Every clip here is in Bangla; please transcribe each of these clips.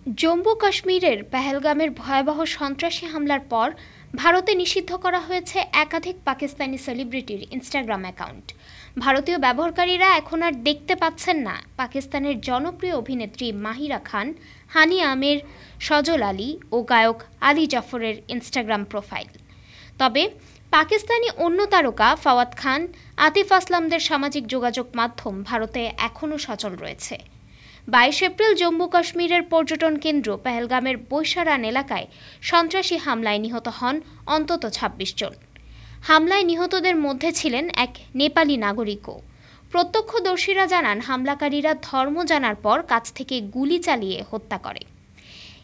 জম্মু কাশ্মীরের পেহেলগামের ভয়াবহ সন্ত্রাসী হামলার পর ভারতে নিষিদ্ধ করা হয়েছে একাধিক পাকিস্তানি সেলিব্রিটির ইনস্টাগ্রাম অ্যাকাউন্ট। ভারতীয় ব্যবহারকারীরা এখন আর দেখতে পাচ্ছেন না পাকিস্তানের জনপ্রিয় অভিনেত্রী মাহিরা খান, হানি আমির, সজল আলী ও গায়ক আলী জাফরের ইনস্টাগ্রাম প্রোফাইল। তবে পাকিস্তানি অন্য তারকা ফাওয়াদ খান, আতিফ আসলামদের সামাজিক যোগাযোগ মাধ্যম ভারতে এখনও সচল রয়েছে। 22 এপ্রিল জম্মু কাশ্মীরের পর্যটন কেন্দ্র পেহেলগামের বৈশারান এলাকায় সন্ত্রাসী হামলায় নিহত হন অন্তত 26 জন। হামলায় নিহতদের মধ্যে ছিলেন এক নেপালি নাগরিকও। প্রত্যক্ষদর্শীরা জানান, হামলাকারীরা ধর্ম জানার পর কাছ থেকে গুলি চালিয়ে হত্যা করে।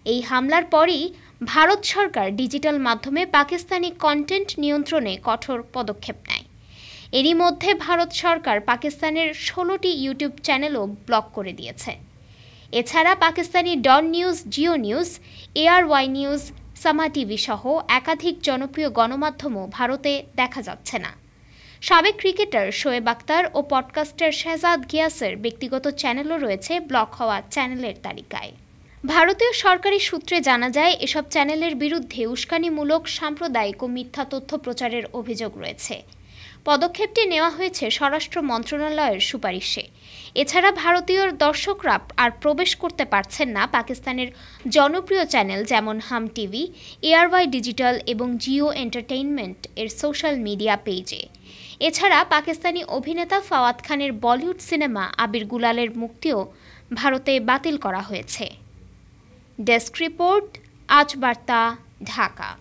এই হামলার পরই ভারত সরকার ডিজিটাল মাধ্যমে পাকিস্তানি কন্টেন্ট নিয়ন্ত্রণে কঠোর পদক্ষেপ নেয়। এরই মধ্যে ভারত সরকার পাকিস্তানের 16টি ইউটিউব চ্যানেলও ব্লক করে দিয়েছে। এছাড়া Pakistani Dawn news, Geo news, ARY news, Samaa TV সহ একাধিক জনপ্রিয় গণমাধ্যমও ভারতে দেখা যাচ্ছে না। সাবেক ক্রিকেটার শোয়েব আখতার ও পডকাস্টার শেহজাদ গিয়াসের ব্যক্তিগত চ্যানেলও রয়েছে ব্লক হওয়া চ্যানেলের তালিকায়। ভারতীয় সরকারি সূত্রে জানা যায়, এসব চ্যানেলের বিরুদ্ধে উস্কানিমূলক, সাম্প্রদায়িক ও মিথ্যা তথ্য প্রচারের অভিযোগ রয়েছে। পদক্ষেপটি নেওয়া হয়েছে স্বরাষ্ট্র মন্ত্রণালয়ের সুপারিশে। এছাড়া ভারতীয় দর্শকরা আর প্রবেশ করতে পারছেন না পাকিস্তানের জনপ্রিয় চ্যানেল যেমন হাম টিভি, ARY ডিজিটাল এবং জিও এন্টারটেইনমেন্ট এর সোশ্যাল মিডিয়া পেজে। এছাড়া পাকিস্তানি অভিনেতা ফাওয়াদ খানের বলিউড সিনেমা আবির গুলালের মুক্তিও ভারতে বাতিল করা হয়েছে। ডেস্ক রিপোর্ট, আজ বার্তা, ঢাকা।